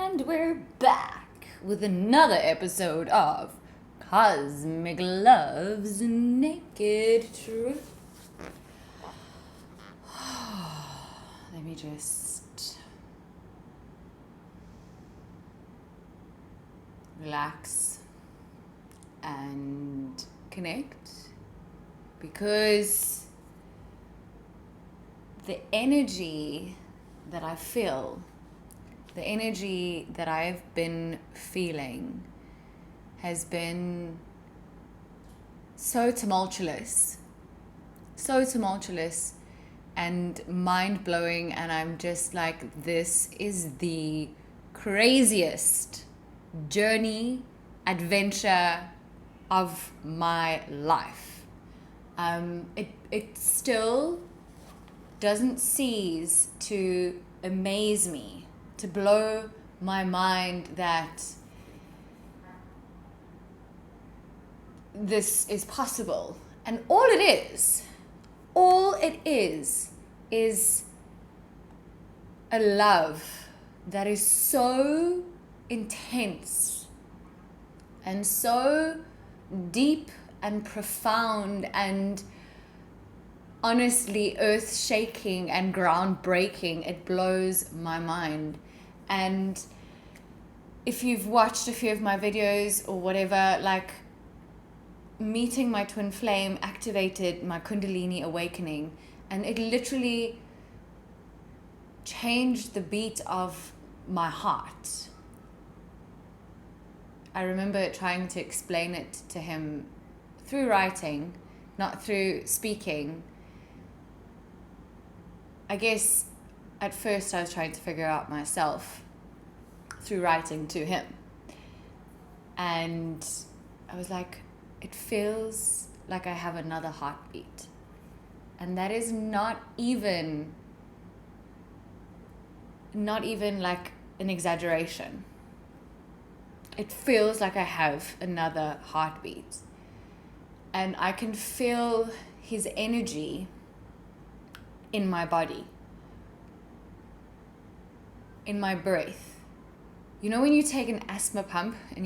And we're back with another episode of Cosmic Love's Naked Truth. Let me just relax and connect, because the energy that I feel, the energy that I've been feeling has been so tumultuous and mind-blowing, and I'm just like, this is the craziest journey, adventure of my life. It still doesn't cease to amaze me, to blow my mind that this is possible. And all it is a love that is so intense and so deep and profound and honestly earth-shaking and groundbreaking. It blows my mind. And if you've watched a few of my videos or whatever, like, meeting my twin flame activated my Kundalini awakening, and it literally changed the beat of my heart. I remember trying to explain it to him through writing, not through speaking. I guess at first I was trying to figure out myself through writing to him. And I was like, it feels like I have another heartbeat. And that is not even like an exaggeration. It feels like I have another heartbeat. And I can feel his energy in my body, in my breath. You know when you take an asthma pump, and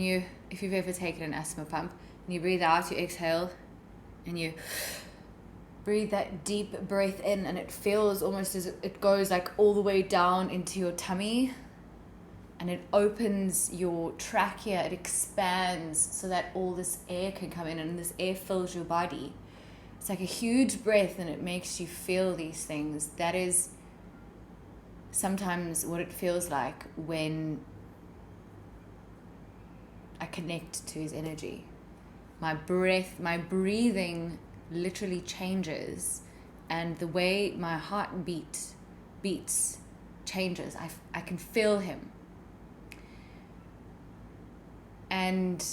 if you've ever taken an asthma pump, and you breathe out, you exhale, and you breathe that deep breath in, and it feels almost as it goes like all the way down into your tummy, and it opens your trachea, it expands so that all this air can come in, and this air fills your body. It's like a huge breath, and it makes you feel these things. That is sometimes what it feels like when I connect to his energy. My breathing literally changes, and the way my heart beats changes. I can feel him. And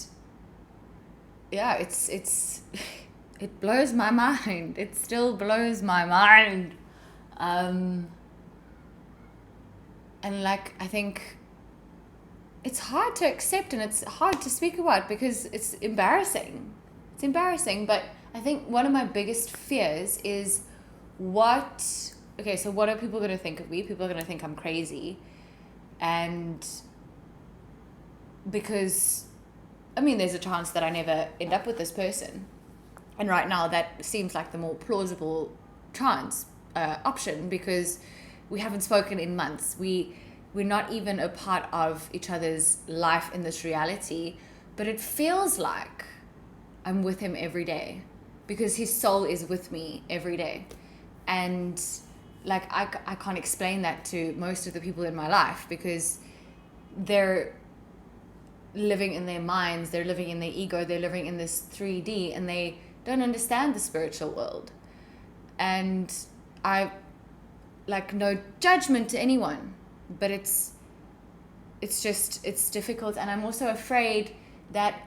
yeah, it blows my mind. It still blows my mind. And like, I think it's hard to accept, and it's hard to speak about, because it's embarrassing. It's embarrassing, but I think one of my biggest fears is so what are people going to think of me? People are going to think I'm crazy. And because, there's a chance that I never end up with this person. And right now that seems like the more plausible chance, option, because we haven't spoken in months. We're not even a part of each other's life in this reality, but it feels like I'm with him every day, because his soul is with me every day. And like, I can't explain that to most of the people in my life, because they're living in their minds, they're living in their ego, they're living in this 3D, and they don't understand the spiritual world. And I, like, no judgment to anyone, but it's difficult. And I'm also afraid that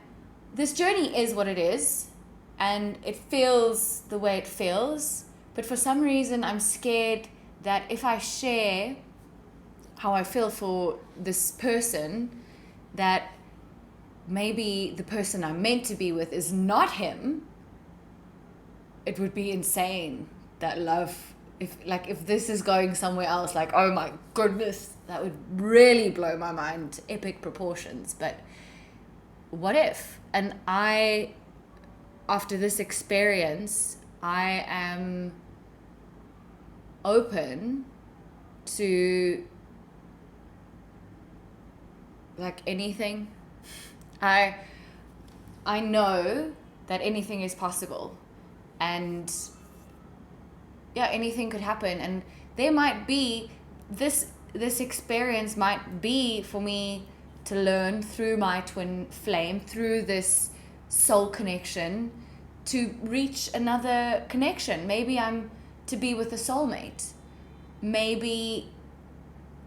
this journey is what it is, and it feels the way it feels, but for some reason I'm scared that if I share how I feel for this person, that maybe the person I'm meant to be with is not him. It would be insane, that love if this is going somewhere else, like, oh my goodness, that would really blow my mind, epic proportions. But what if? And after this experience, I am open to like anything. I know that anything is possible, and yeah, anything could happen. And there might be this experience might be for me to learn through my twin flame, through this soul connection, to reach another connection. Maybe I'm to be with a soulmate. Maybe,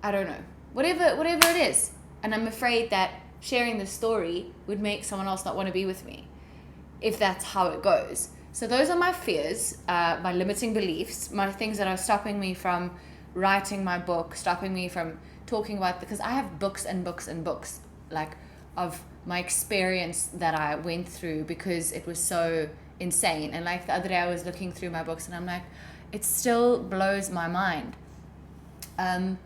I don't know, whatever it is. And I'm afraid that sharing this story would make someone else not want to be with me, if that's how it goes. So those are my fears, my limiting beliefs, my things that are stopping me from writing my book, stopping me from talking about, because I have books and books and books, like, of my experience that I went through, because it was so insane. And like the other day I was looking through my books and I'm like, it still blows my mind. And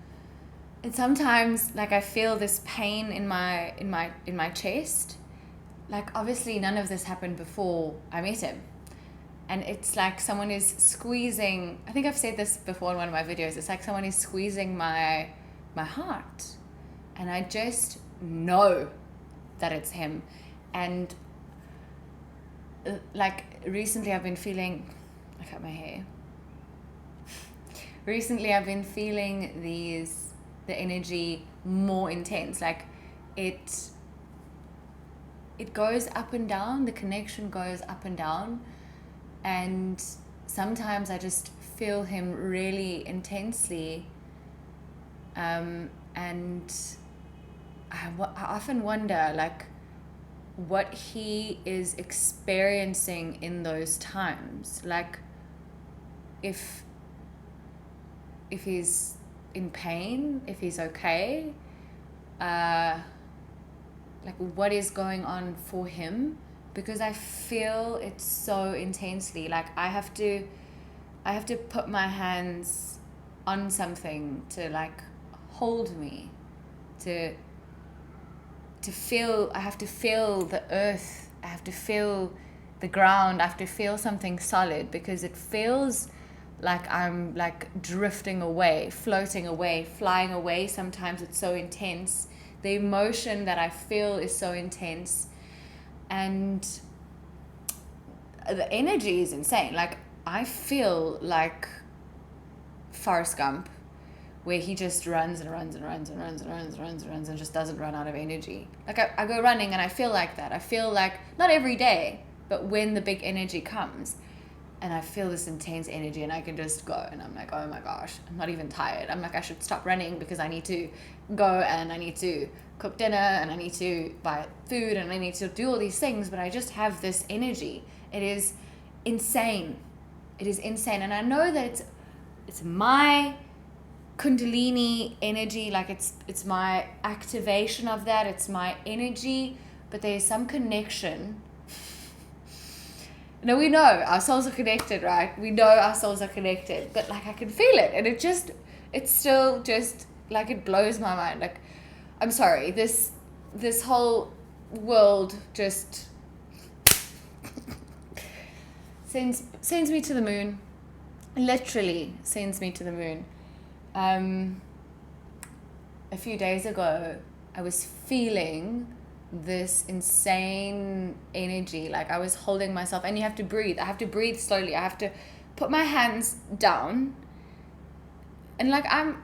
sometimes, like, I feel this pain in my chest. Like, obviously none of this happened before I met him. And it's like someone is squeezing, I think I've said this before in one of my videos, it's like someone is squeezing my heart. And I just know that it's him. And like recently I've been feeling, I cut my hair. Recently I've been feeling the energy more intense. Like it goes up and down, the connection goes up and down. And sometimes I just feel him really intensely. And I often wonder, like, what he is experiencing in those times. Like, if he's in pain, if he's okay, like, what is going on for him? Because I feel it so intensely. Like, I have to put my hands on something to, like, hold me, to feel. I have to feel the earth, I have to feel the ground, I have to feel something solid, because it feels like I'm, like, drifting away, floating away, flying away. Sometimes it's so intense. The emotion that I feel is so intense. And the energy is insane. Like, I feel like Forrest Gump, where he just runs and runs and runs and runs and runs and runs and runs and just doesn't run out of energy. Like, I go running and I feel like that. I feel like, not every day, but when the big energy comes, and I feel this intense energy and I can just go, and I'm like, oh my gosh, I'm not even tired. I'm like, I should stop running because I need to go and I need to cook dinner and I need to buy food and I need to do all these things, but I just have this energy. It is insane. It is insane. And I know that it's my Kundalini energy, like it's my activation of that, it's my energy, but there's some connection. No, we know our souls are connected, right? We know our souls are connected, but like I can feel it, and it's still just like, it blows my mind. Like, I'm sorry, this whole world just sends me to the moon. Literally sends me to the moon. A few days ago, I was feeling this insane energy. Like, I was holding myself, and you have to breathe. I have to breathe slowly. I have to put my hands down. And like, I'm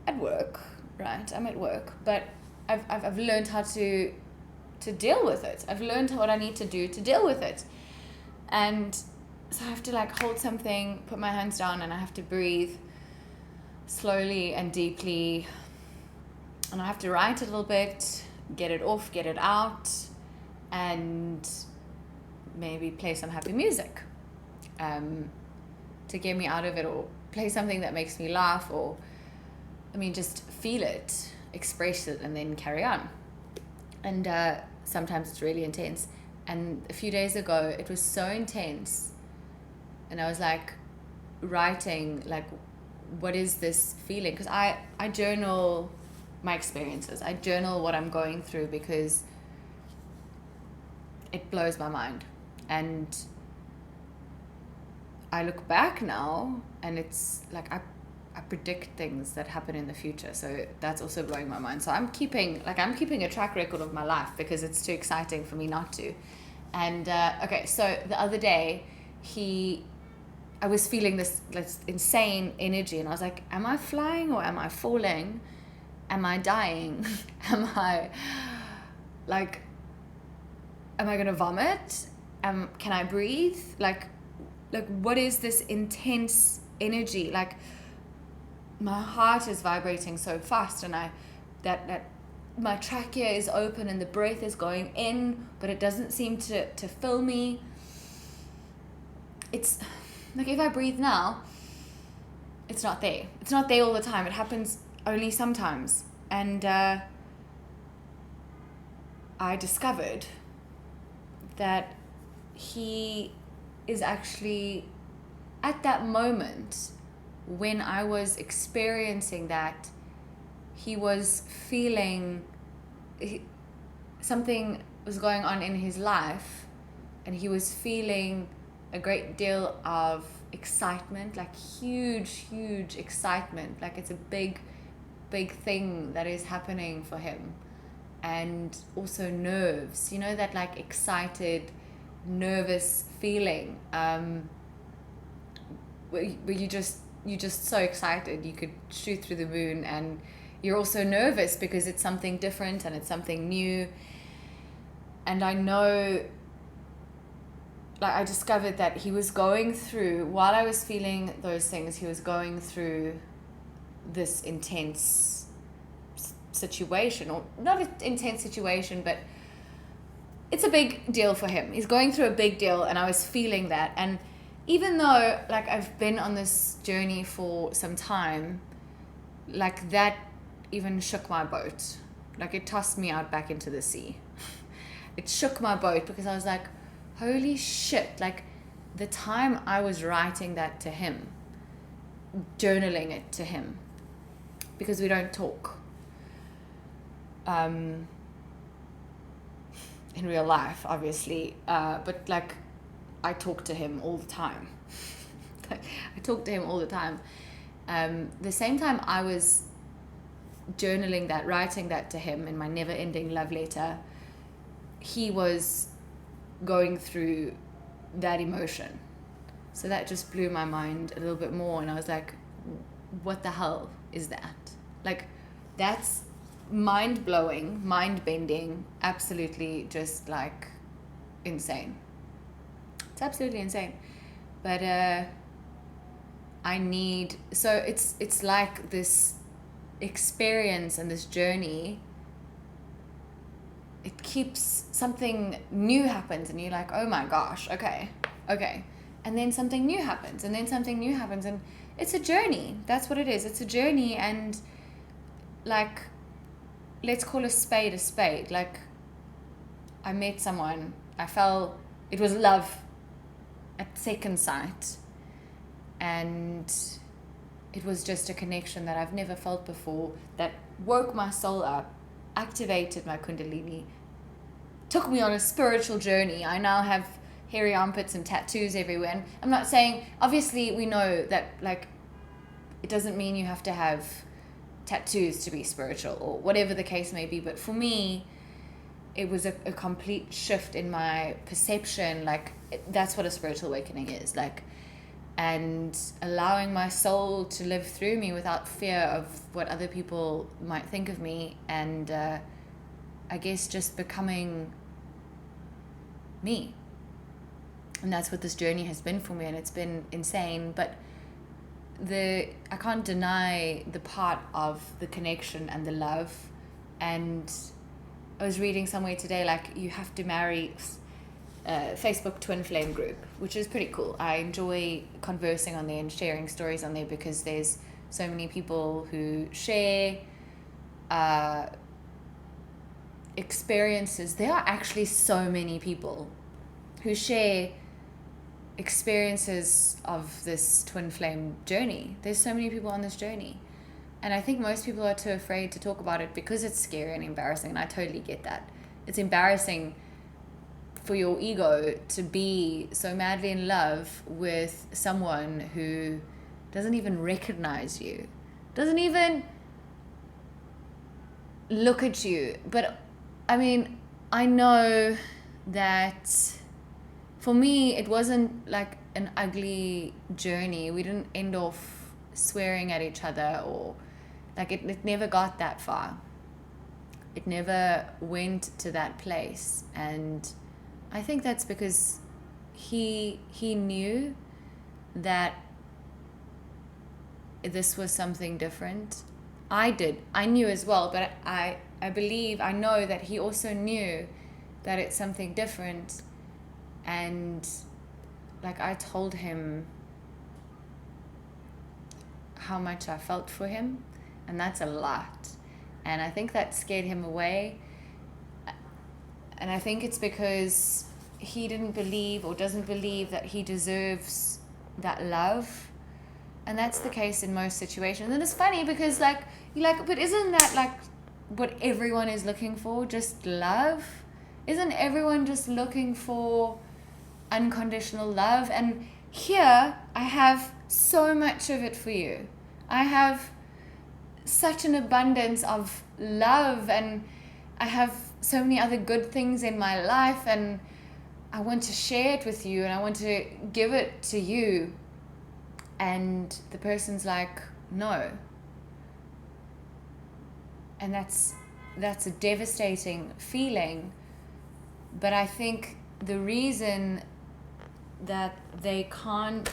at work, right? I'm at work, but I've learned how to deal with it. I've learned what I need to do to deal with it. And so I have to, like, hold something, put my hands down, and I have to breathe slowly and deeply. And I have to write a little bit, get it off, get it out, and maybe play some happy music to get me out of it, or play something that makes me laugh, or, I mean, just feel it, express it, and then carry on. And sometimes it's really intense. And a few days ago, it was so intense, and I was like writing, like, what is this feeling? Because I journal my experiences. I journal what I'm going through because it blows my mind. And I look back now and it's like I predict things that happen in the future. So that's also blowing my mind. So I'm keeping a track record of my life because it's too exciting for me not to. And okay, so the other day I was feeling this insane energy, and I was like, am I flying or am I falling? Am I dying? Am I gonna vomit? Can I breathe? Like what is this intense energy? Like my heart is vibrating so fast, and that my trachea is open and the breath is going in, but it doesn't seem to fill me. It's like if I breathe now, it's not there. It's not there all the time. It happens only sometimes. And I discovered that he is actually at that moment when I was experiencing that, he was feeling something was going on in his life, and he was feeling a great deal of excitement, like huge excitement, like it's a big thing that is happening for him. And also nerves, you know, that like excited, nervous feeling, where you're just so excited you could shoot through the moon, and you're also nervous because it's something different and it's something new. And I know, like, I discovered that he was going through, while I was feeling those things, he was going through this intense situation, or not an intense situation, but it's a big deal for him. He's going through a big deal, and I was feeling that. And even though, like, I've been on this journey for some time, like, that even shook my boat. Like, it tossed me out back into the sea. It shook my boat because I was like, holy shit, like, the time I was writing that to him, journaling it to him, because we don't talk in real life, obviously, but like I talk to him all the time. I talk to him all the time. The same time I was journaling that, writing that to him in my never-ending love letter, he was going through that emotion. So that just blew my mind a little bit more, and I was like, what the hell is that? Like, that's mind-blowing, mind-bending, absolutely just like insane. It's absolutely insane. But so it's like this experience and this journey, it keeps, something new happens and you're like, oh my gosh, okay, and then something new happens, and then something new happens, and it's a journey. That's what it is. It's a journey. And like, let's call a spade a spade. Like, I met someone, it was love at second sight, and it was just a connection that I've never felt before, that woke my soul up, activated my kundalini, took me on a spiritual journey. I now have hairy armpits and tattoos everywhere. And I'm not saying, obviously we know that, like, it doesn't mean you have to have tattoos to be spiritual, or whatever the case may be, but for me it was a complete shift in my perception. Like, that's what a spiritual awakening is like, and allowing my soul to live through me without fear of what other people might think of me, and I guess just becoming me. And that's what this journey has been for me, and it's been insane. But I can't deny the part of the connection and the love. And I was reading somewhere today, like, you have to marry Facebook twinflame group, which is pretty cool. I enjoy conversing on there and sharing stories on there, because there's so many people who share experiences. There are actually so many people who share experiences of this twin flame journey. There's so many people on this journey. And I think most people are too afraid to talk about it because it's scary and embarrassing. And I totally get that. It's embarrassing for your ego to be so madly in love with someone who doesn't even recognize you, doesn't even look at you. But I mean, I know that for me, it wasn't like an ugly journey. We didn't end off swearing at each other, or like it never got that far. It never went to that place. And I think that's because he knew that this was something different. I knew as well, but I know that he also knew that it's something different. And like, I told him how much I felt for him, and that's a lot. And I think that scared him away. And I think it's because he didn't believe, or doesn't believe, that he deserves that love. And that's the case in most situations. And it's funny because but isn't that like what everyone is looking for? Just love? Isn't everyone just looking for unconditional love? And here I have so much of it for you. I have such an abundance of love, and I have so many other good things in my life, and I want to share it with you, and I want to give it to you. And the person's like, no. And that's a devastating feeling. But I think the reason that they can't,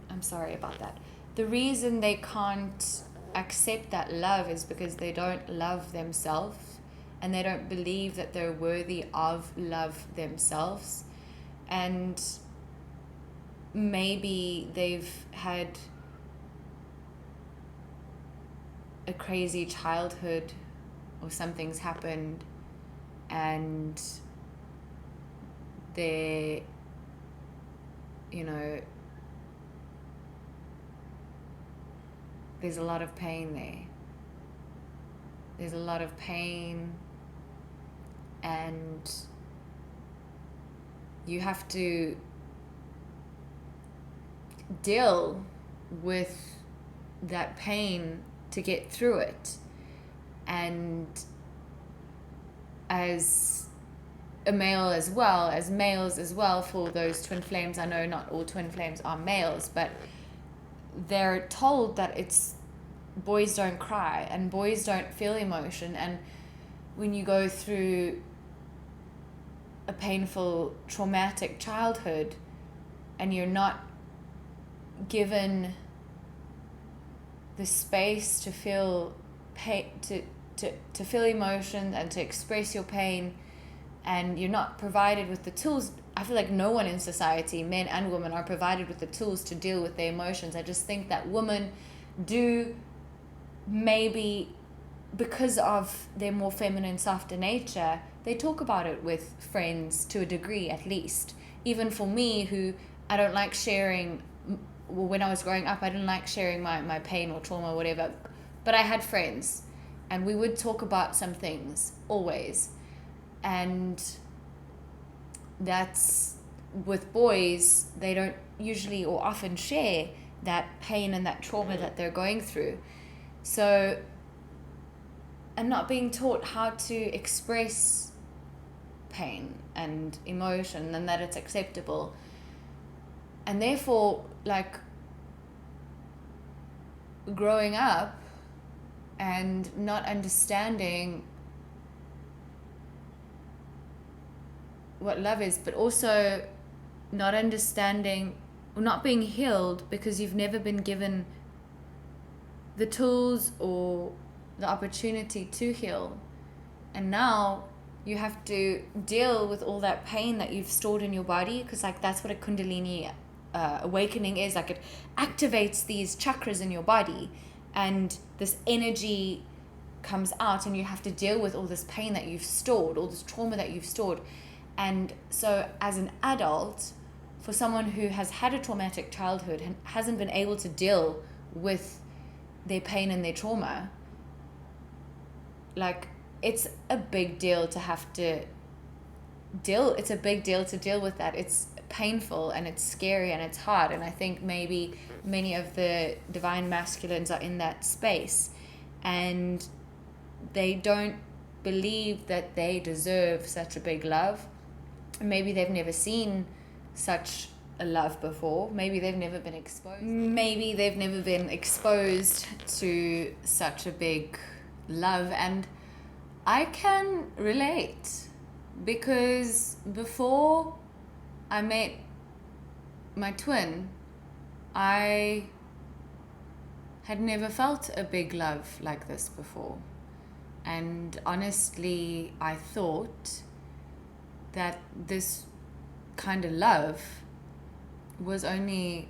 I'm sorry about that. The reason they can't accept that love is because they don't love themselves, and they don't believe that they're worthy of love themselves. And maybe they've had a crazy childhood, or something's happened, and they're, there's a lot of pain there. There's a lot of pain, and you have to deal with that pain to get through it. And as a male as well, as males as well, for those twin flames, I know not all twin flames are males, but they're told that it's boys don't cry and boys don't feel emotion. And when you go through a painful, traumatic childhood, and you're not given the space to feel pain, to feel emotion and to express your pain, and you're not provided with the tools. I feel like no one in society, men and women, are provided with the tools to deal with their emotions. I just think that women do, maybe because of their more feminine, softer nature, they talk about it with friends to a degree, at least. Even for me, who I don't like sharing, well, when I was growing up, I didn't like sharing my pain or trauma or whatever, but I had friends, and we would talk about some things, always. And that's, with boys, they don't usually or often share that pain and that trauma that they're going through. So, and not being taught how to express pain and emotion, and that it's acceptable. And therefore, like, growing up and not understanding what love is, but also not understanding, or not being healed, because you've never been given the tools or the opportunity to heal. And now you have to deal with all that pain that you've stored in your body, because like that's what a Kundalini awakening is. Like, it activates these chakras in your body, and this energy comes out, and you have to deal with all this pain that you've stored, all this trauma that you've stored. And so as an adult, for someone who has had a traumatic childhood and hasn't been able to deal with their pain and their trauma, like, it's a big deal to have to it's a big deal to deal with that. It's painful and it's scary and it's hard, and I think maybe many of the divine masculines are in that space, and they don't believe that they deserve such a big love. Maybe they've never seen such a love before. Maybe they've never been exposed. Maybe they've never been exposed to such a big love, and I can relate, because before I met my twin, I had never felt a big love like this before. And honestly, I thought that this kind of love was only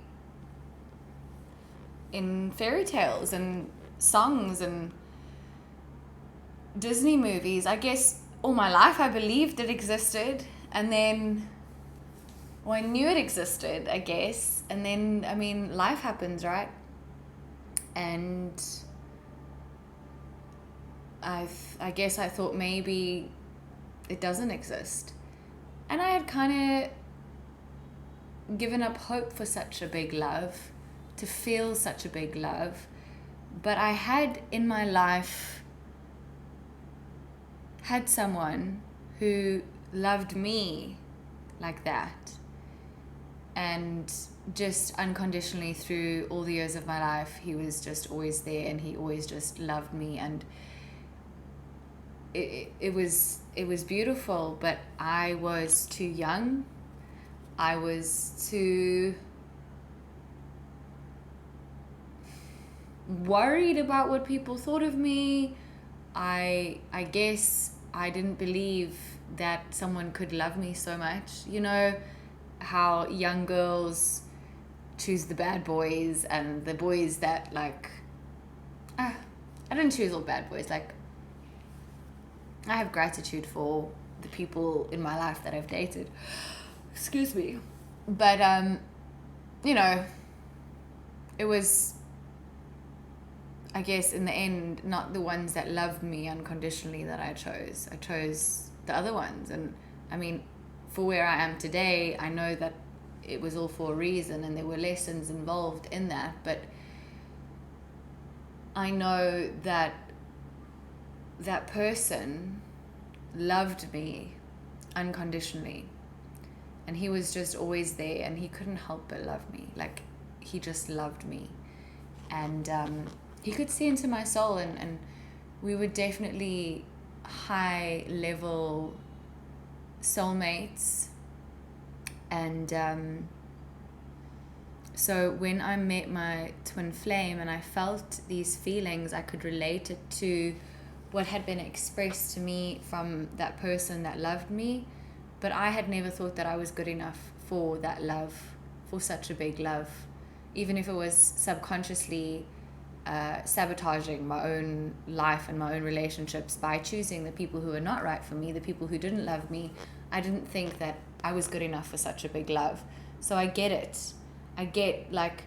in fairy tales and songs and Disney movies. I guess all my life I believed it existed, and then, well, I knew it existed, I guess, and then, I mean, life happens, right? And I guess I thought maybe it doesn't exist, and I had kind of given up hope for such a big love, to feel such a big love. But I had in my life had someone who loved me like that, and just unconditionally through all the years of my life, he was just always there, and he always just loved me, and it was beautiful. But I was too young. I was too worried about what people thought of me. I guess I didn't believe that someone could love me so much. You know how young girls choose the bad boys, and the boys that, like, I didn't choose all bad boys. Like, I have gratitude for the people in my life that I've dated. Excuse me. But, you know, it was, I guess, in the end, not the ones that loved me unconditionally that I chose. I chose the other ones. And, I mean, for where I am today, I know that it was all for a reason, and there were lessons involved in that. But I know that that person loved me unconditionally, and he was just always there, and he couldn't help but love me. Like, he just loved me, and he could see into my soul, and we were definitely high level soulmates. And so when I met my twin flame and I felt these feelings, I could relate it to what had been expressed to me from that person that loved me. But I had never thought that I was good enough for that love, for such a big love, even if it was subconsciously sabotaging my own life and my own relationships by choosing the people who were not right for me, the people who didn't love me. I didn't think that I was good enough for such a big love. So I get it. I get, like,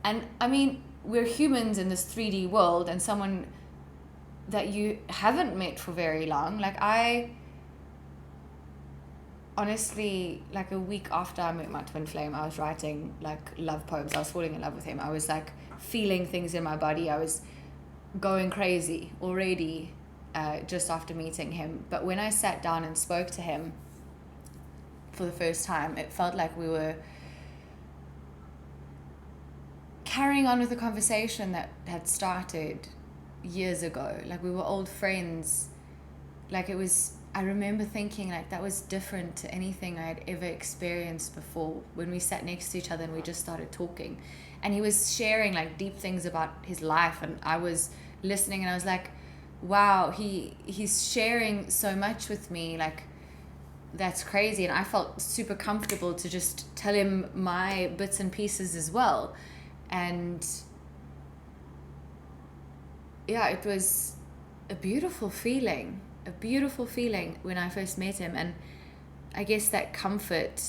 and I mean, we're humans in this 3D world, and someone that you haven't met for very long, like, I honestly, like, a week after I met my twin flame, I was writing, like, love poems. I was falling in love with him. I was, like, feeling things in my body. I was going crazy already just after meeting him. But when I sat down and spoke to him for the first time, it felt like we were carrying on with a conversation that had started years ago. Like, we were old friends. Like, it was, I remember thinking, like, that was different to anything I had ever experienced before, when we sat next to each other and we just started talking. And he was sharing, like, deep things about his life, and I was listening, and I was like, wow, he's sharing so much with me, like, that's crazy. And I felt super comfortable to just tell him my bits and pieces as well. And yeah, it was a beautiful feeling when I first met him. And I guess that comfort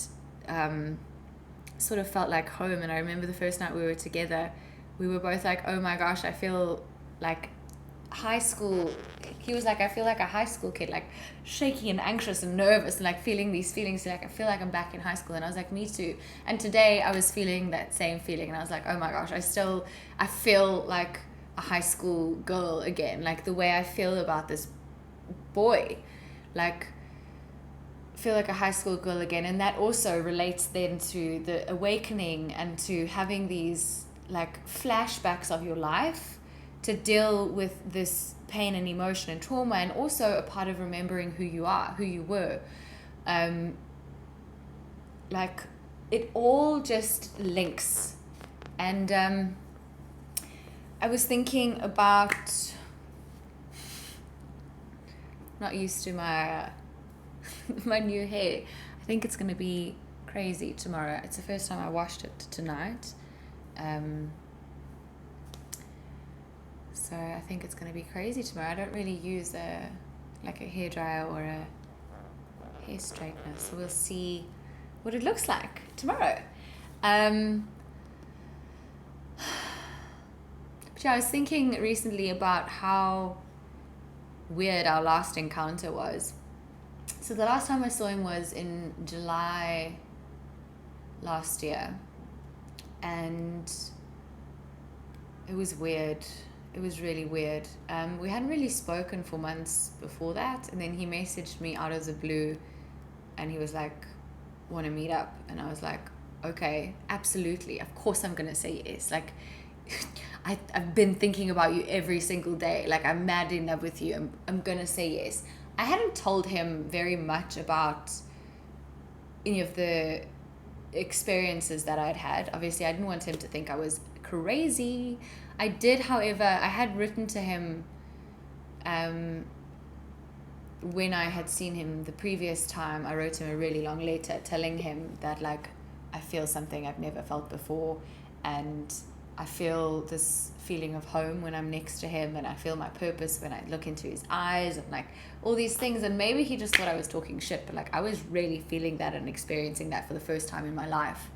sort of felt like home. And I remember the first night we were together, we were both like, oh my gosh, I feel like high school. He was like, I feel like a high school kid, like shaky and anxious and nervous and like feeling these feelings, like I feel like I'm back in high school. And I was like, me too. And today I was feeling that same feeling, and I was like, oh my gosh, I feel like a high school girl again, like the way I feel about this boy, like feel like a high school girl again. And that also relates then to the awakening and to having these like flashbacks of your life to deal with this pain and emotion and trauma, and also a part of remembering who you are, who you were. Like it all just links. And I was thinking about, not used to my my new hair. I think it's going to be crazy tomorrow. It's the first time I washed it tonight. So I think it's going to be crazy tomorrow. I don't really use a hairdryer or a hair straightener, so we'll see what it looks like tomorrow. But yeah, I was thinking recently about how weird our last encounter was. So the last time I saw him was in July last year, and it was weird. It was really weird. We hadn't really spoken for months before that, and then he messaged me out of the blue, and he was like, want to meet up? And I was like, okay, absolutely, of course I'm gonna say yes. Like I've been thinking about you every single day, like I'm mad in love with you. I'm gonna say yes. I hadn't told him very much about any of the experiences that I'd had. Obviously I didn't want him to think I was crazy. I did, however, I had written to him when I had seen him the previous time. I wrote him a really long letter telling him that like I feel something I've never felt before, and I feel this feeling of home when I'm next to him, and I feel my purpose when I look into his eyes, and like all these things. And maybe he just thought I was talking shit, but like I was really feeling that and experiencing that for the first time in my life.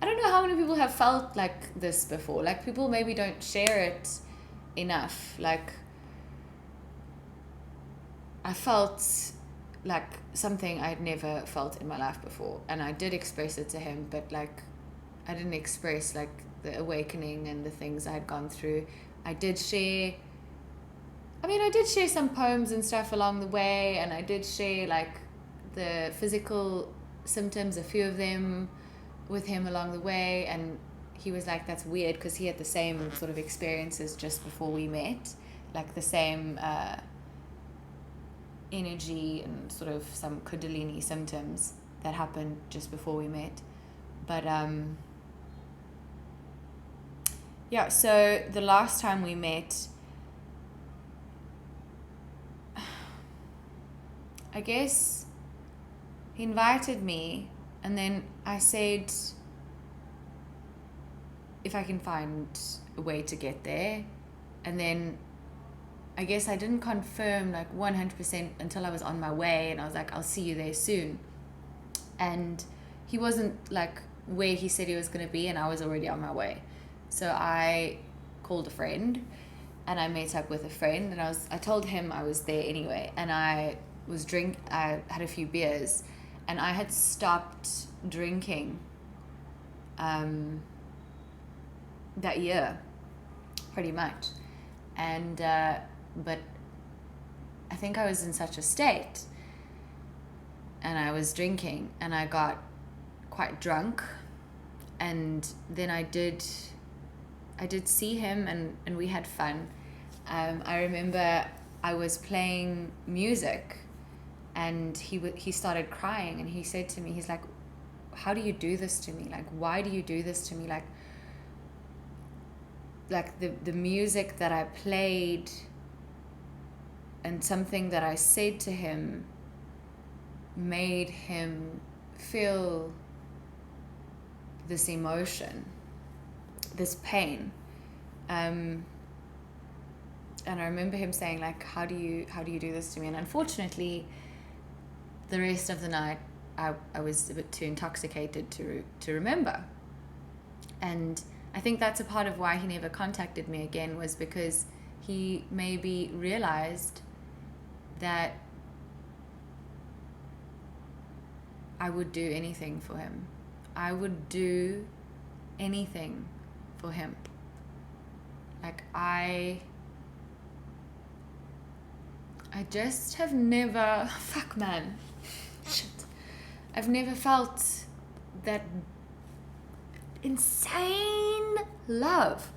I don't know how many people have felt like this before. Like people maybe don't share it enough. Like I felt like something I'd never felt in my life before, and I did express it to him, but like I didn't express like the awakening and the things I had gone through. I did share some poems and stuff along the way, and I did share like the physical symptoms, a few of them, with him along the way. And he was like, that's weird, because he had the same sort of experiences just before we met, like the same energy and sort of some kundalini symptoms that happened just before we met. But yeah, so the last time we met, I guess he invited me, and then I said if I can find a way to get there. And then I guess I didn't confirm like 100% until I was on my way, and I was like, I'll see you there soon. And he wasn't like where he said he was going to be, and I was already on my way. So I called a friend, and I met up with a friend, and I told him I was there anyway, and I had a few beers, and I had stopped drinking that year pretty much. And but I think I was in such a state, and I was drinking, and I got quite drunk, and then I did see him, and we had fun. I remember I was playing music, and he started crying, and he said to me, he's like, how do you do this to me? Like, why do you do this to me? Like the music that I played and something that I said to him made him feel this emotion, this pain. And I remember him saying like, how do you do this to me? And unfortunately, the rest of the night I was a bit too intoxicated to remember. And I think that's a part of why he never contacted me again, was because he maybe realized that I would do anything for him. I would do anything for him. Like, I just have never, fuck man, shit. I've never felt that insane love.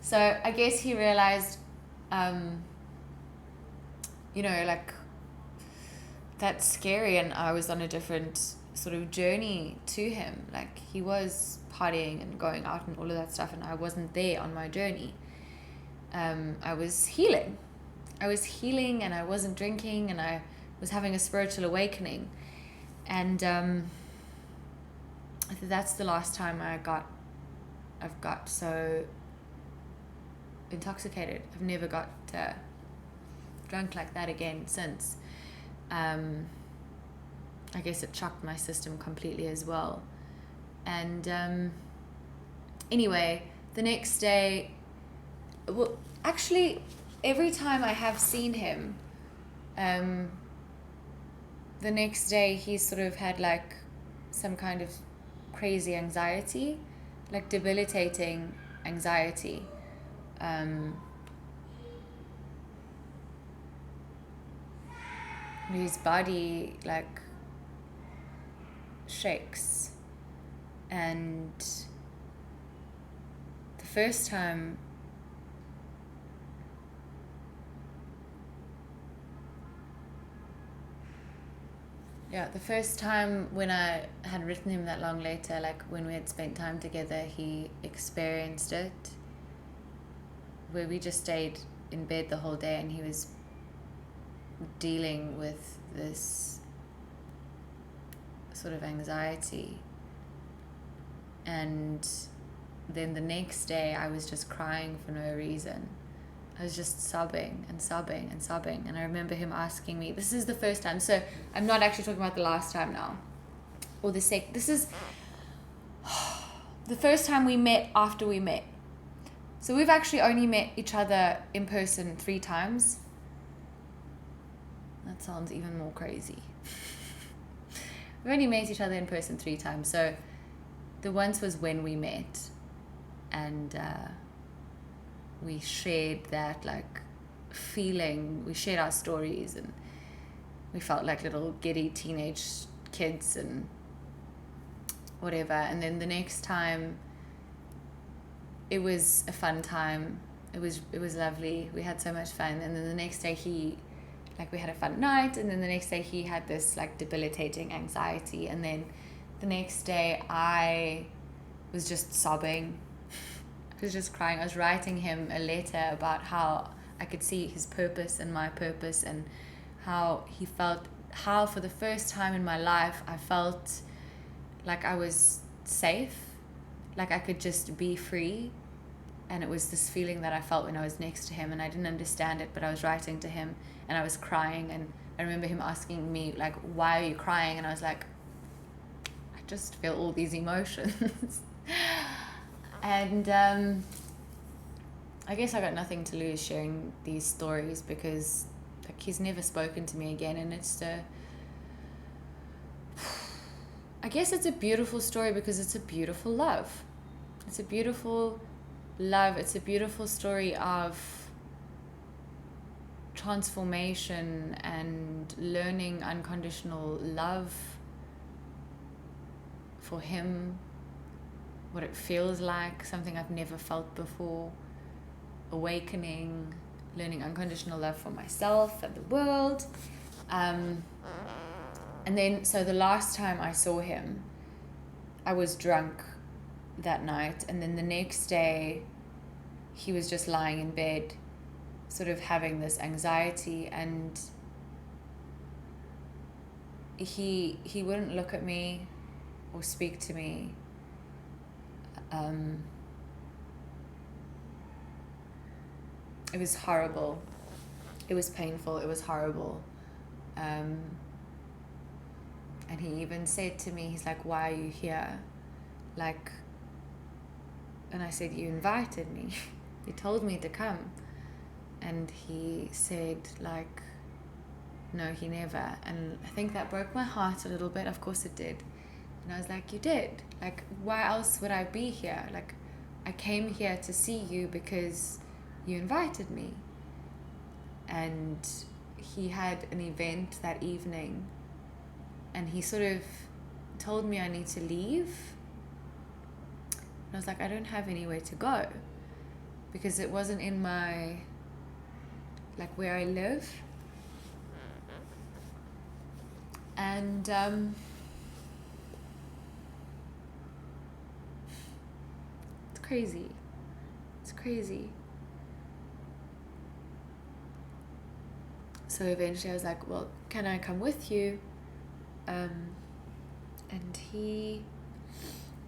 So I guess he realized, like, that's scary, and I was on a different sort of journey to him. Like, he was partying and going out and all of that stuff, and I wasn't there on my journey. I was healing, and I wasn't drinking, and I was having a spiritual awakening. And that's the last time I've got so intoxicated. I've never got drunk like that again since. I guess it shocked my system completely as well. And anyway, the next day, well, actually, every time I have seen him, the next day he sort of had like some kind of crazy anxiety, like debilitating anxiety. His body like shakes, and the first time when I had written him that long later, like when we had spent time together, he experienced it, where we just stayed in bed the whole day, and he was dealing with this sort of anxiety. And then the next day I was just crying for no reason. I was just sobbing and sobbing and sobbing. And I remember him asking me, this is the first time, so I'm not actually talking about the last time now, or this is the first time we met after we met. So we've actually only met each other in person 3 times. That sounds even more crazy. We've only met each other in person 3 times. So the once was when we met, and we shared that like feeling. We shared our stories, and we felt like little giddy teenage kids and whatever. And then the next time, it was a fun time. It was lovely. We had so much fun. And then the next day we had a fun night, and then the next day he had this like debilitating anxiety, and then the next day I was just sobbing. I was just crying. I was writing him a letter about how I could see his purpose and my purpose, and how he felt, how for the first time in my life I felt like I was safe, like I could just be free. And it was this feeling that I felt when I was next to him, and I didn't understand it, but I was writing to him and I was crying. And I remember him asking me like, why are you crying? And I was like, I just feel all these emotions. And I guess I got nothing to lose sharing these stories, because like he's never spoken to me again. And I guess it's a beautiful story, because it's a beautiful love. It's a beautiful love. It's a beautiful story of transformation and learning unconditional love for him, what it feels like, something I've never felt before, awakening, learning unconditional love for myself and the world. And then, so the last time I saw him, I was drunk that night, and then the next day he was just lying in bed, sort of having this anxiety, and he wouldn't look at me or speak to me. It was horrible. It was painful. It was horrible. And he even said to me, he's like, why are you here? Like, and I said, you invited me. You told me to come. And he said, like, no, he never. And I think that broke my heart a little bit. Of course it did. And I was like, you did. Like, why else would I be here? Like, I came here to see you because you invited me. And he had an event that evening, and he sort of told me I need to leave. And I was like, I don't have anywhere to go, because it wasn't in my, like, where I live. And it's crazy. It's crazy. So eventually I was like, well, can I come with you? And he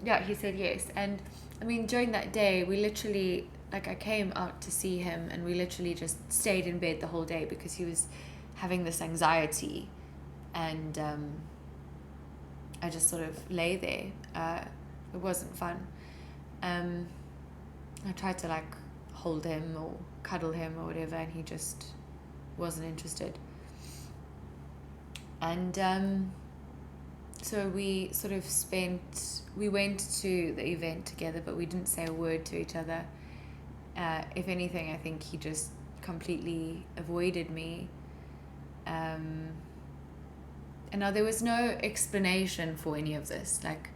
said yes. And I mean, during that day, we literally, like, I came out to see him, and we literally just stayed in bed the whole day because he was having this anxiety. And I just sort of lay there. It wasn't fun. I tried to, like, hold him or cuddle him or whatever, and he just wasn't interested. And so we sort of we went to the event together, but we didn't say a word to each other. If anything, I think he just completely avoided me. And now there was no explanation for any of this. Like,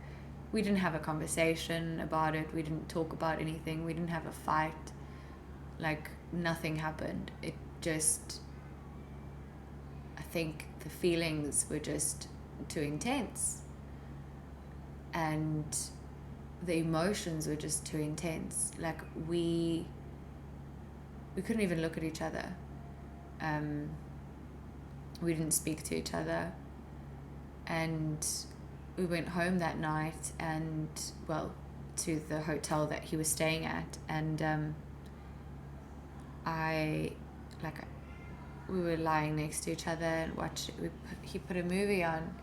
we didn't have a conversation about it. We didn't talk about anything. We didn't have a fight. Like, nothing happened. It just, I think the feelings were just too intense, and the emotions were just too intense. Like, we couldn't even look at each other. We didn't speak to each other, and we went home that night, and, well, to the hotel that he was staying at, and we were lying next to each other and he put a movie on,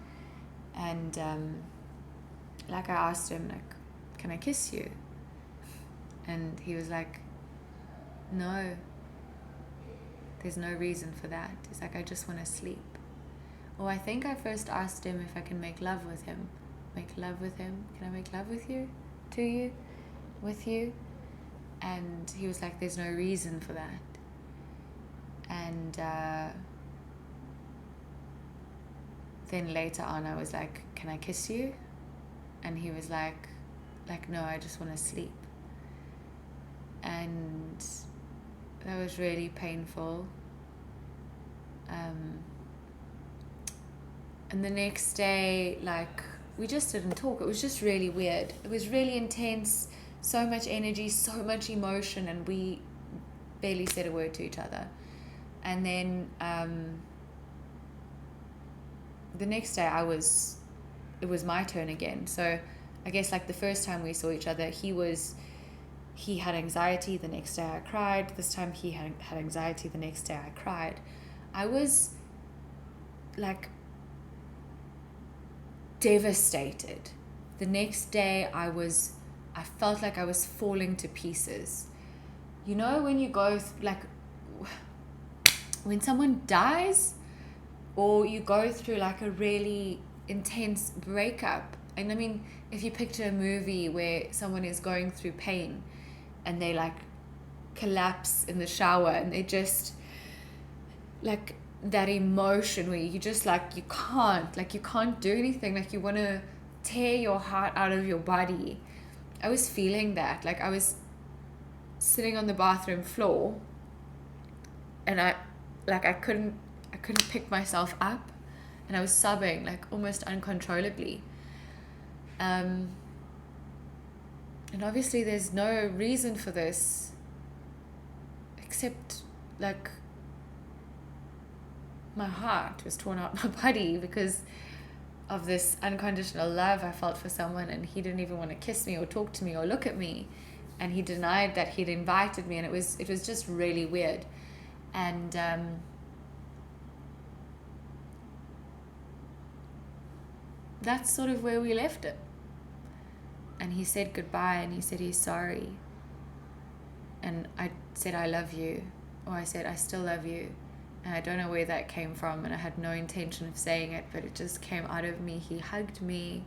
and I asked him, like, can I kiss you? And he was like, no, there's no reason for that. He's like, I just want to sleep. Or I think I first asked him if I can make love with him. Make love with him? Can I make love with you? To you? With you? And he was like, there's no reason for that. And then later on I was like, can I kiss you? And he was like, no, I just want to sleep. And that was really painful. And the next day, like, we just didn't talk. It was just really weird. It was really intense, so much energy, so much emotion, and we barely said a word to each other. And then the next day it was my turn again. So I guess, like, the first time we saw each other, he had anxiety. The next day I cried. This time he had anxiety. The next day I cried. I was, like, devastated. The next day I felt like I was falling to pieces. You know, when you go when someone dies, or you go through, like, a really intense breakup. And I mean, if you picture a movie where someone is going through pain and they, like, collapse in the shower, and they just, like, that emotion where you just, like, you can't do anything, like, you want to tear your heart out of your body. I was feeling that. Like, I was sitting on the bathroom floor, and I couldn't pick myself up, and I was sobbing, like, almost uncontrollably. And obviously there's no reason for this except, like, my heart was torn out my body because of this unconditional love I felt for someone, and he didn't even want to kiss me or talk to me or look at me, and he denied that he'd invited me, and it was just really weird. And that's sort of where we left it. And he said goodbye, and he said he's sorry. And I said, I love you. Or I said, I still love you. And I don't know where that came from, and I had no intention of saying it, but it just came out of me. He hugged me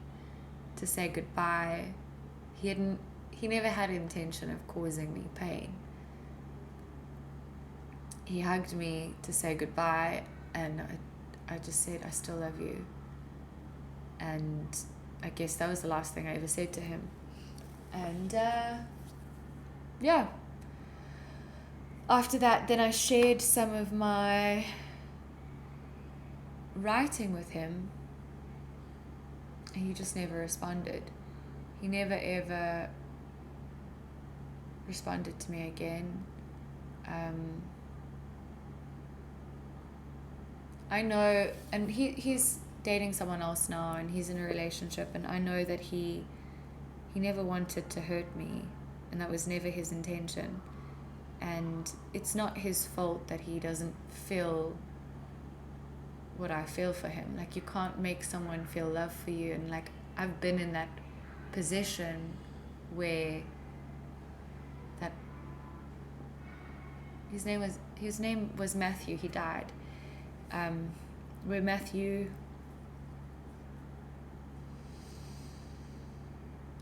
to say goodbye. He never had intention of causing me pain. He hugged me to say goodbye, and I just said, I still love you. And I guess that was the last thing I ever said to him. And yeah. After that, then I shared some of my writing with him, and he just never responded. He never ever responded to me again. I know, and he's dating someone else now, and he's in a relationship, and I know that he never wanted to hurt me, and that was never his intention. And it's not his fault that he doesn't feel what I feel for him. Like, you can't make someone feel love for you. And like, I've been in that position where that his name was Matthew. He died. Where Matthew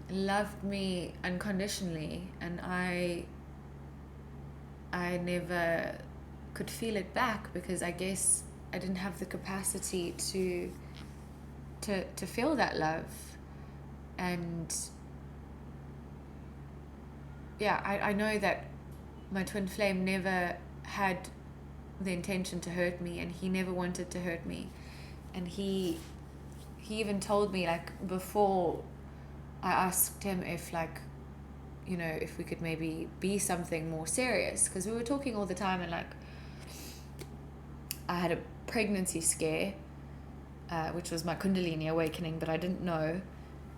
loved me unconditionally, and I never could feel it back, because I guess I didn't have the capacity to feel that love. And yeah, I know that my twin flame never had the intention to hurt me, and he never wanted to hurt me. And he even told me, like, before I asked him if, like, you know, if we could maybe be something more serious, because we were talking all the time, and like, I had a pregnancy scare, which was my Kundalini awakening, but I didn't know.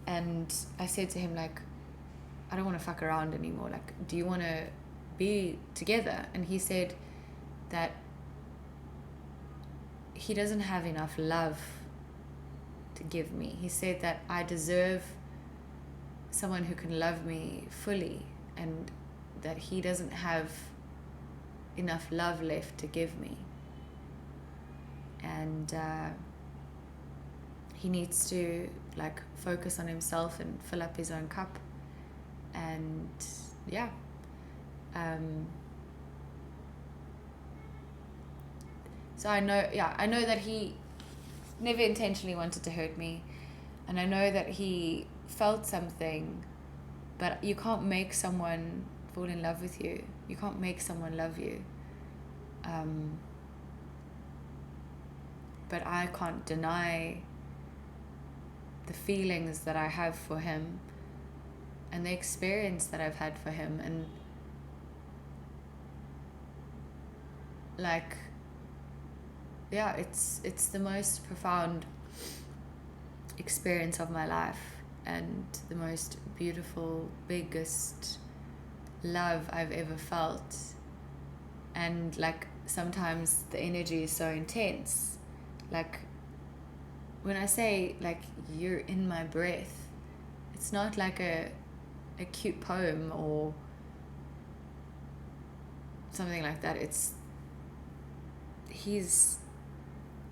And I said to him, like, I don't want to fuck around anymore. Like, do you want to be together? And he said that he doesn't have enough love to give me. He said that I deserve someone who can love me fully, and that he doesn't have enough love left to give me. And he needs to, like, focus on himself and fill up his own cup. And yeah, so I know that he never intentionally wanted to hurt me, and I know that he felt something, but you can't make someone fall in love with you. You can't make someone love you. But I can't deny the feelings that I have for him, and the experience that I've had for him. And like, yeah, it's the most profound experience of my life, and the most beautiful, biggest love I've ever felt. And like, sometimes the energy is so intense. Like, when I say, like, you're in my breath, it's not like a cute poem or something like that.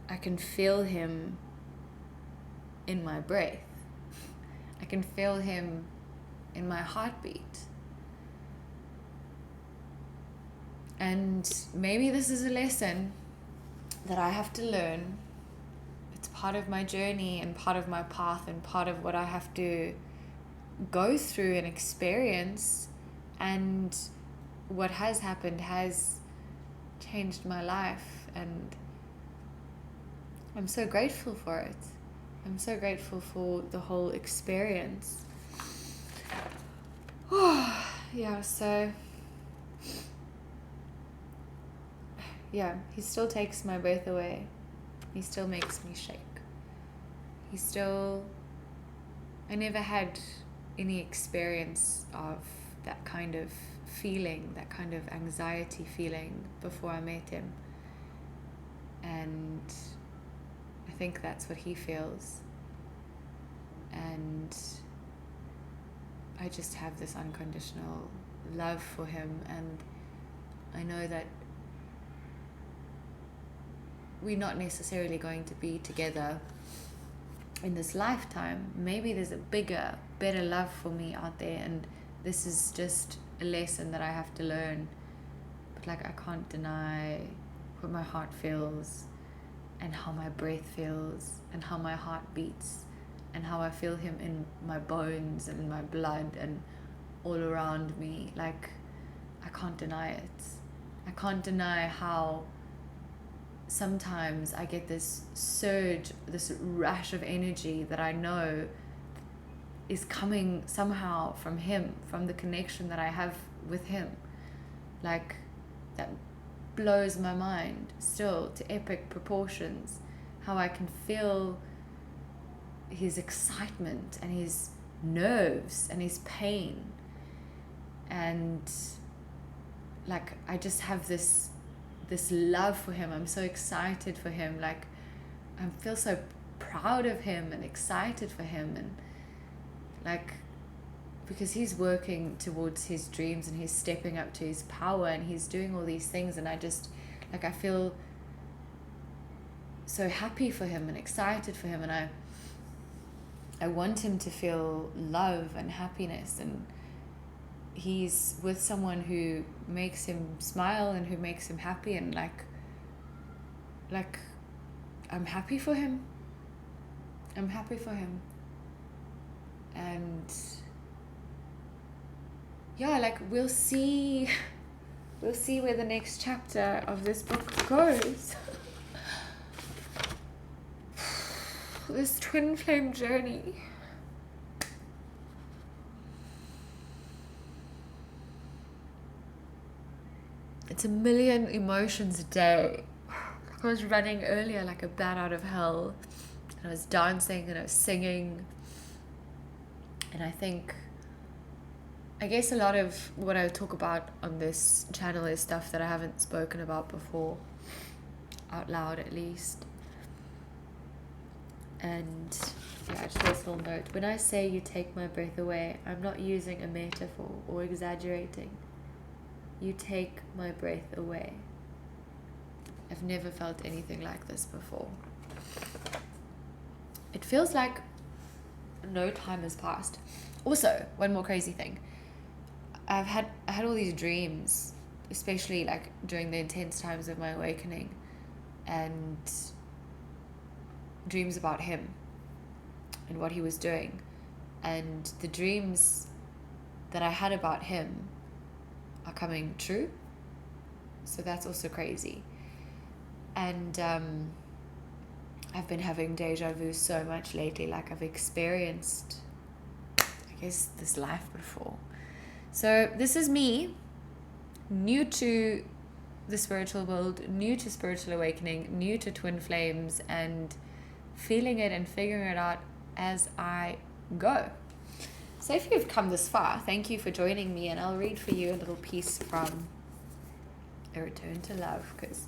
I can feel him in my breath. I can feel him in my heartbeat. And maybe this is a lesson that I have to learn. It's part of my journey and part of my path and part of what I have to go through and experience. And what has happened has changed my life, and I'm so grateful for it. I'm so grateful for the whole experience. Yeah, so yeah, he still takes my breath away. He still makes me shake. I never had any experience of that kind of feeling, that kind of anxiety feeling before I met him. And I think that's what he feels. and I just have this unconditional love for him, and I know that we're not necessarily going to be together in this lifetime. Maybe there's a bigger, better love for me out there, and this is just a lesson that I have to learn. But like, I can't deny what my heart feels, and how my breath feels, and how my heart beats, and how I feel him in my bones and in my blood and all around me. Like, I can't deny it. I can't deny how sometimes I get this surge, this rush of energy that I know is coming somehow from him, from the connection that I have with him. Like, that blows my mind still to epic proportions, how I can feel his excitement and his nerves and his pain, and like, I just have this love for him. I'm so excited for him. Like, I feel so proud of him and excited for him, and like, because he's working towards his dreams and he's stepping up to his power and he's doing all these things, and I just, like, I feel so happy for him and excited for him, and I want him to feel love and happiness, and he's with someone who makes him smile and who makes him happy, and like I'm happy for him. I'm happy for him. And yeah, like, we'll see where the next chapter of this book goes. This twin flame journey. It's 1 million emotions a day. I was running earlier like a bat out of hell, and I was dancing and I was singing, and I guess a lot of what I talk about on this channel is stuff that I haven't spoken about before, out loud at least. And yeah, just a little note. When I say you take my breath away, I'm not using a metaphor or exaggerating. You take my breath away. I've never felt anything like this before. It feels like no time has passed. Also, one more crazy thing. I had all these dreams, especially like during the intense times of my awakening, and dreams about him and what he was doing. And the dreams that I had about him are coming true. So that's also crazy. And I've been having deja vu so much lately. Like, I've experienced, I guess, this life before. So this is me, new to the spiritual world, new to spiritual awakening, new to twin flames, and feeling it and figuring it out as I go. So if you've come this far, thank you for joining me, and I'll read for you a little piece from A Return to Love, because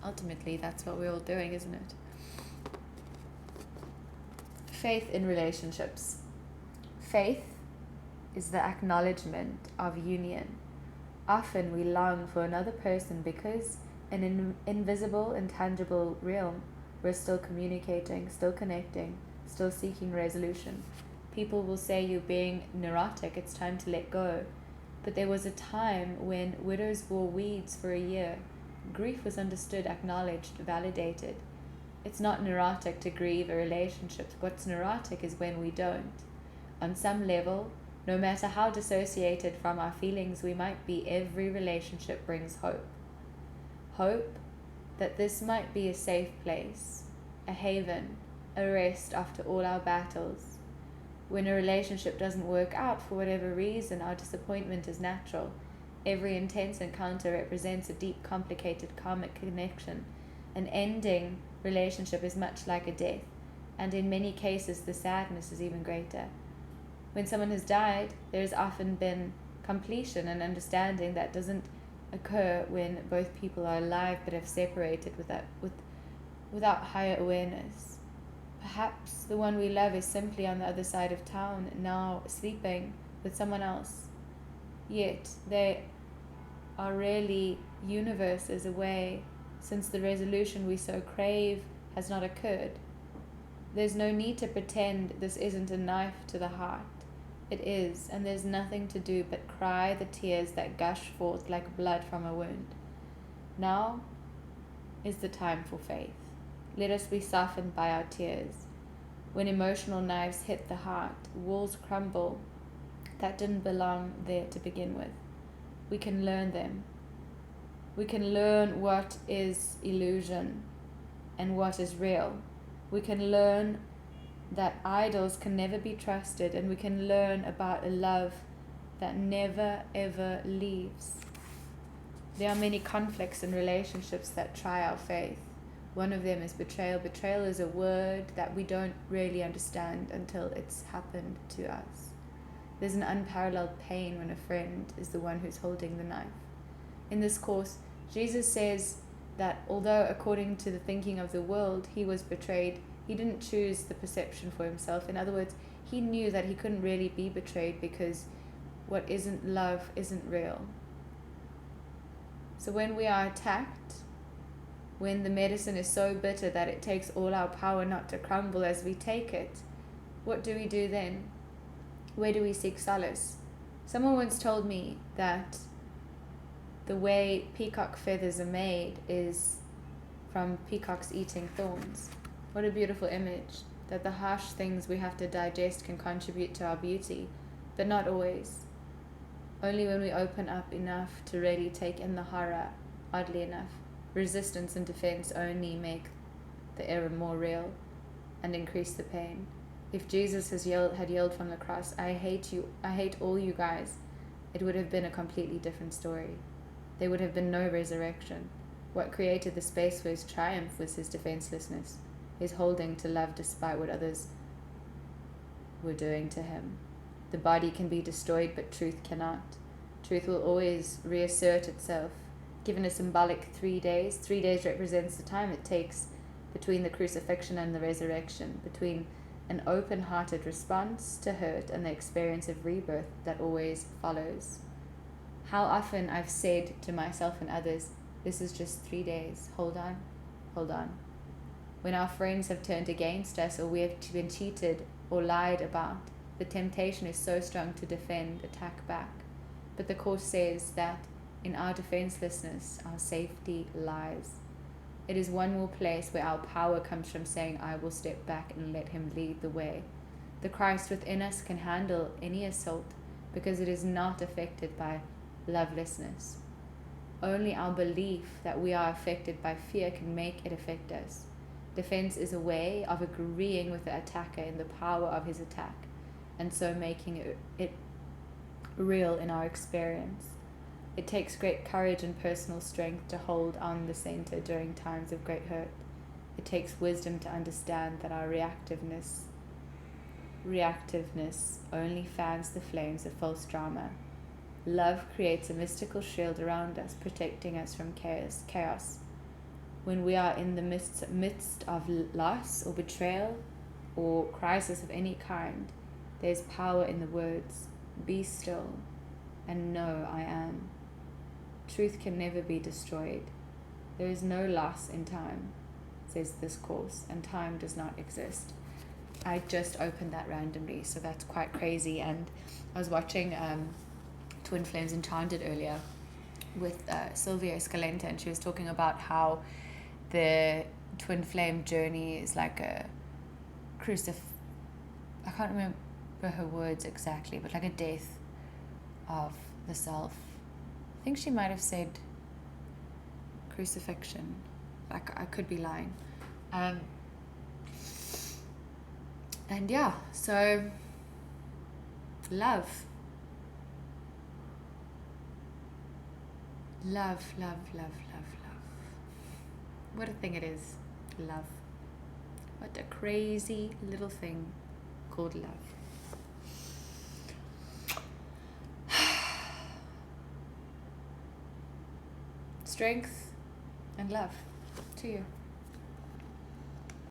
ultimately that's what we're all doing, isn't it? Faith in relationships. Faith is the acknowledgement of union. Often we long for another person because in an invisible, intangible realm, we're still communicating, still connecting, still seeking resolution. People will say you're being neurotic, it's time to let go. But there was a time when widows wore weeds for a year. Grief was understood, acknowledged, validated. It's not neurotic to grieve a relationship. What's neurotic is when we don't. On some level, no matter how dissociated from our feelings we might be, every relationship brings hope. Hope that this might be a safe place, a haven, a rest after all our battles. When a relationship doesn't work out for whatever reason, our disappointment is natural. Every intense encounter represents a deep, complicated karmic connection. An ending relationship is much like a death, and in many cases the sadness is even greater. When someone has died, there has often been completion and understanding that doesn't occur when both people are alive but have separated without higher awareness. Perhaps the one we love is simply on the other side of town, now sleeping with someone else. Yet they are really universes away, since the resolution we so crave has not occurred. There's no need to pretend this isn't a knife to the heart. It is, and there's nothing to do but cry the tears that gush forth like blood from a wound. Now is the time for faith. Let us be softened by our tears. When emotional knives hit the heart, walls crumble that didn't belong there to begin with. We can learn them. We can learn what is illusion and what is real. We can learn that idols can never be trusted, and we can learn about a love that never ever leaves. There are many conflicts in relationships that try our faith. One of them is betrayal. Betrayal is a word that we don't really understand until it's happened to us. There's an unparalleled pain when a friend is the one who's holding the knife. In this course, Jesus says that although according to the thinking of the world he was betrayed, he didn't choose the perception for himself. In other words, he knew that he couldn't really be betrayed because what isn't love isn't real. So when we are attacked, when the medicine is so bitter that it takes all our power not to crumble as we take it, what do we do then? Where do we seek solace? Someone once told me that the way peacock feathers are made is from peacocks eating thorns. What a beautiful image, that the harsh things we have to digest can contribute to our beauty, but not always. Only when we open up enough to really take in the horror, oddly enough. Resistance and defense only make the error more real and increase the pain. If Jesus had yelled from the cross, I hate all you guys, it would have been a completely different story. There would have been no resurrection. What created the space for his triumph was his defenselessness, his holding to love despite what others were doing to him. The body can be destroyed, but truth cannot. Truth will always reassert itself. Given a symbolic 3 days, 3 days represents the time it takes between the crucifixion and the resurrection, between an open-hearted response to hurt and the experience of rebirth that always follows. How often I've said to myself and others, this is just 3 days, hold on, hold on. When our friends have turned against us, or we have been cheated or lied about, the temptation is so strong to defend, attack back. But the Course says that in our defenselessness, our safety lies. It is one more place where our power comes from saying, I will step back and let him lead the way. The Christ within us can handle any assault because it is not affected by lovelessness. Only our belief that we are affected by fear can make it affect us. Defense is a way of agreeing with the attacker in the power of his attack, and so making it real in our experience. It takes great courage and personal strength to hold on the center during times of great hurt. It takes wisdom to understand that our reactiveness only fans the flames of false drama. Love creates a mystical shield around us, protecting us from chaos. When we are in the midst of loss or betrayal or crisis of any kind, there's power in the words, be still and know I am. Truth can never be destroyed. There is no loss in time, says this Course, and time does not exist. I just opened that randomly, so that's quite crazy. And I was watching Twin Flames Enchanted earlier with Sylvia Escalante, and she was talking about how the twin flame journey is like a I can't remember her words exactly, but like a death of the self. I think she might have said crucifixion. I could be lying. And yeah, so love. Love, love, love, love, love. What a thing it is, love. What a crazy little thing called love. Strength and love to you.